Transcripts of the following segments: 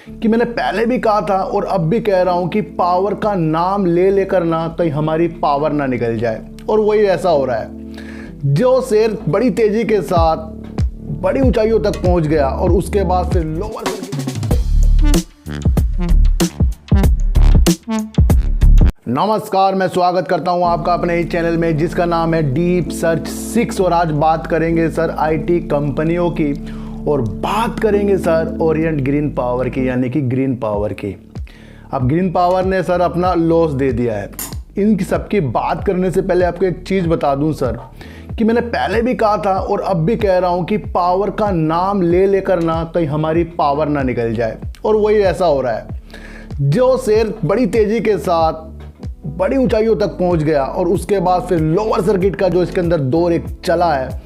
कि मैंने पहले भी कहा था और अब भी कह रहा हूं कि पावर का नाम ले लेकर ना कहीं हमारी पावर ना निकल जाए, और वही ऐसा हो रहा है। जो शेयर बड़ी तेजी के साथ बड़ी ऊंचाइयों तक पहुंच गया और उसके बाद फिर लोअर। नमस्कार, मैं स्वागत करता हूं आपका अपने इस चैनल में जिसका नाम है डीप सर्च 6। और आज बात करेंगे सर आईटी कंपनियों की, और बात करेंगे सर ओरिएंट ग्रीन पावर की, यानी कि ग्रीन पावर की। अब ग्रीन पावर ने सर अपना लॉस दे दिया है। इन सबकी बात करने से पहले आपको एक चीज़ बता दूं सर, कि मैंने पहले भी कहा था और अब भी कह रहा हूं कि पावर का नाम ले लेकर ना कहीं हमारी पावर ना निकल जाए, और वही ऐसा हो रहा है। जो शेयर बड़ी तेज़ी के साथ बड़ी ऊंचाइयों तक पहुंच गया और उसके बाद फिर लोअर सर्किट का जो इसके अंदर दौर एक चला है,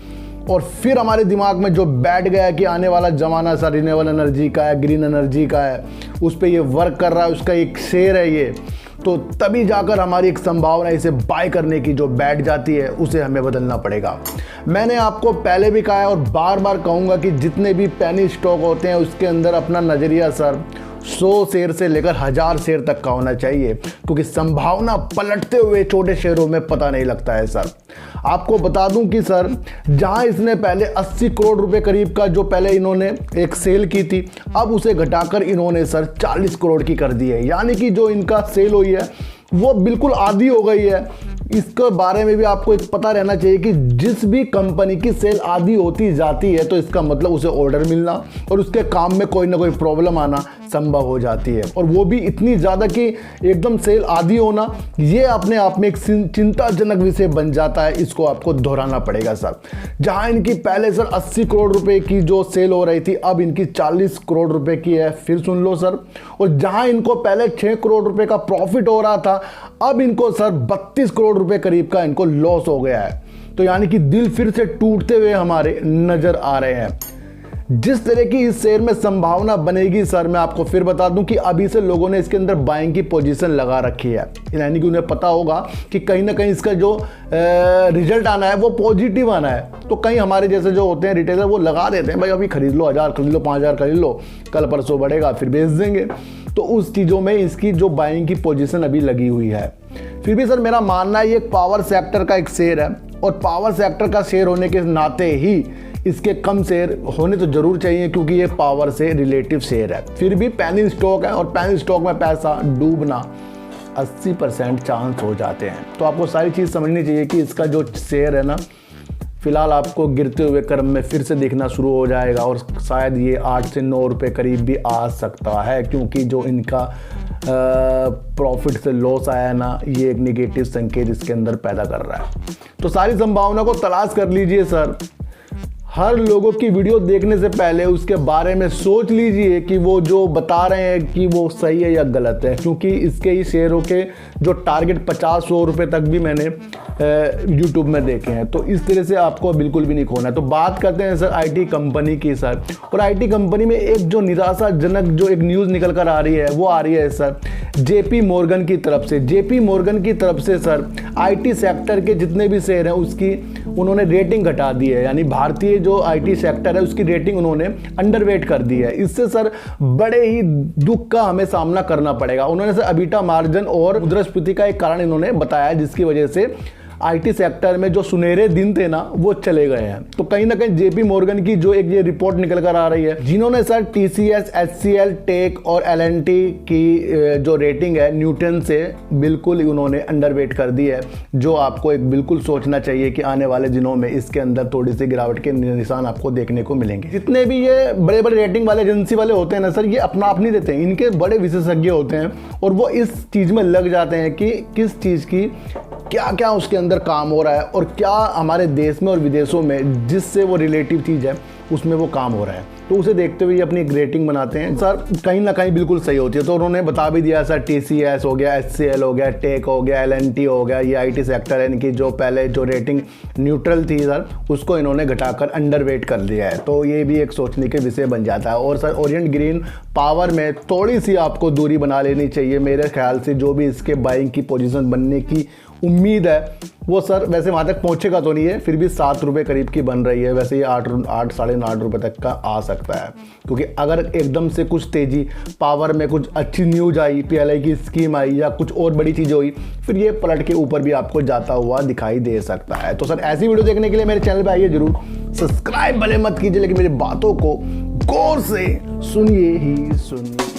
और फिर हमारे दिमाग में जो बैठ गया है कि आने वाला ज़माना सर रिन्यूएबल एनर्जी का है, ग्रीन एनर्जी का है, उस पर ये वर्क कर रहा है, उसका एक शेयर है ये, तो तभी जाकर हमारी एक संभावना इसे बाय करने की जो बैठ जाती है उसे हमें बदलना पड़ेगा। मैंने आपको पहले भी कहा है और बार बार कहूँगा कि जितने भी पेनी स्टॉक होते हैं उसके अंदर अपना नज़रिया सर 100 शेयर से लेकर 1000 शेयर तक का होना चाहिए, क्योंकि संभावना पलटते हुए छोटे शेयरों में पता नहीं लगता है सर। आपको बता दूं कि सर जहां इसने पहले 80 करोड़ रुपए करीब का जो पहले इन्होंने एक सेल की थी, अब उसे घटाकर इन्होंने सर 40 करोड़ की कर दी है, यानी कि जो इनका सेल हुई है वो बिल्कुल आधी हो गई है। इसके बारे में भी आपको एक पता रहना चाहिए कि जिस भी कंपनी की सेल आधी होती जाती है तो इसका मतलब उसे ऑर्डर मिलना और उसके काम में कोई ना कोई प्रॉब्लम आना संभव हो जाती है, और वो भी इतनी ज़्यादा कि एकदम सेल आधी होना, ये अपने आप में एक चिंताजनक विषय बन जाता है। इसको आपको दोहराना पड़ेगा सर। जहां इनकी पहले सर 80 करोड़ रुपए की जो सेल हो रही थी, अब इनकी 40 करोड़ रुपए की है, फिर सुन लो सर। और जहां इनको पहले 6 करोड़ रुपए का प्रॉफिट हो रहा था, अब इनको सर 32 करोड़ रुपए करीब का इनको लॉस हो गया है। तो यानी कि दिल फिर से टूटते हुए हमारे नजर आ रहे हैं। जिस तरह की इस शेयर में संभावना बनेगी सर, मैं आपको फिर बता दूं कि अभी से लोगों ने इसके अंदर बाइंग की पोजीशन लगा रखी है, यानी कि उन्हें पता होगा कि कहीं ना कहीं इसका जो रिजल्ट आना है वो पॉजिटिव आना है। तो कहीं हमारे जैसे जो होते हैं रिटेलर वो लगा देते हैं, भाई अभी खरीद लो, 1000 खरीद लो, 5000 खरीद लो, कल परसों बढ़ेगा फिर बेच देंगे। तो उस चीज़ों में इसकी जो बाइंग की पोजीशन अभी लगी हुई है। फिर भी सर मेरा मानना है ये एक पावर सेक्टर का एक शेयर है, और पावर सेक्टर का शेयर होने के नाते ही इसके कम शेयर होने तो जरूर चाहिए, क्योंकि ये पावर से रिलेटिव शेयर है। फिर भी पेनी स्टॉक है, और पेनी स्टॉक में पैसा डूबना 80% चांस हो जाते हैं। तो आपको सारी चीज़ समझनी चाहिए कि इसका जो शेयर है ना, फिलहाल आपको गिरते हुए क्रम में फिर से देखना शुरू हो जाएगा, और शायद ये 8 से 9 रुपये करीब भी आ सकता है, क्योंकि जो इनका प्रॉफिट से लॉस आया ना, ये एक निगेटिव संकेत इसके अंदर पैदा कर रहा है। तो सारी संभावना को तलाश कर लीजिए सर। हर लोगों की वीडियो देखने से पहले उसके बारे में सोच लीजिए कि वो जो बता रहे हैं कि वो सही है या गलत है, क्योंकि इसके ही शेयरों के जो टारगेट 50-100 रुपये तक भी मैंने यूट्यूब में देखे हैं। तो इस तरह से आपको बिल्कुल भी नहीं खोना है। तो बात करते हैं सर आईटी कंपनी की सर, और आईटी कंपनी में एक जो निराशाजनक जो एक न्यूज़ निकल कर आ रही है वो आ रही है सर जेपी मॉर्गन की तरफ से। जेपी मॉर्गन की तरफ से सर आईटी सेक्टर के जितने भी शेयर हैं उसकी उन्होंने रेटिंग घटा दी है, यानी भारतीय जो आईटी सेक्टर है उसकी रेटिंग उन्होंने अंडरवेट कर दी है। इससे सर बड़े ही दुख का हमें सामना करना पड़ेगा। उन्होंने सर अबीटा मार्जिन और मुद्रास्फीति का एक कारण इन्होंने बताया, जिसकी वजह से आईटी सेक्टर में जो सुनहरे दिन थे ना वो चले गए हैं। तो कहीं ना कहीं जेपी मॉर्गन की जो एक ये रिपोर्ट निकल कर आ रही है, जिन्होंने सर टीसीएस, एचसीएल, टेक और एलएनटी की जो रेटिंग है न्यूटन से बिल्कुल उन्होंने अंडरवेट कर दी है, जो आपको एक बिल्कुल सोचना चाहिए कि आने वाले दिनों में इसके अंदर थोड़ी सी गिरावट के निशान आपको देखने को मिलेंगे। जितने भी ये बड़े बड़े रेटिंग वाले एजेंसी वाले होते हैं ना सर, ये अपना आप नहीं देते हैं, इनके बड़े विशेषज्ञ होते हैं, और वो इस चीज़ में लग जाते हैं कि किस चीज़ की क्या क्या उसके अंदर काम हो रहा है, और क्या हमारे देश में और विदेशों में जिससे वो रिलेटिव चीज़ है उसमें वो काम हो रहा है। तो उसे देखते हुए अपनी एक रेटिंग बनाते हैं सर, कहीं ना कहीं बिल्कुल सही होती है। तो उन्होंने बता भी दिया सर, टीसीएस हो गया, एचसीएल हो गया, टेक हो गया, एलएनटी हो गया, ये आईटी सेक्टर है, इनकी जो पहले जो रेटिंग न्यूट्रल थी सर उसको इन्होंने घटाकर अंडरवेट कर दिया है। तो ये भी एक सोचने के विषय बन जाता है। और सर ओरिएंट ग्रीन पावर में थोड़ी सी आपको दूरी बना लेनी चाहिए मेरे ख्याल से। जो भी इसके बाइंग की पोजीशन बनने की उम्मीद है वो सर वैसे वहाँ तक पहुँचेगा तो नहीं है, फिर भी 7 रुपये करीब की बन रही है। वैसे ये 8 साढ़े 8 रुपये तक का आ सकता है, क्योंकि अगर एकदम से कुछ तेज़ी पावर में कुछ अच्छी न्यूज आई, PLI की स्कीम आई या कुछ और बड़ी चीज़ हुई, फिर ये पलट के ऊपर भी आपको जाता हुआ दिखाई दे सकता है। तो सर ऐसी वीडियो देखने के लिए मेरे चैनल पर आइए जरूर, सब्सक्राइब भले मत कीजिए लेकिन मेरी बातों को गौर से सुनिए ही सुनिए।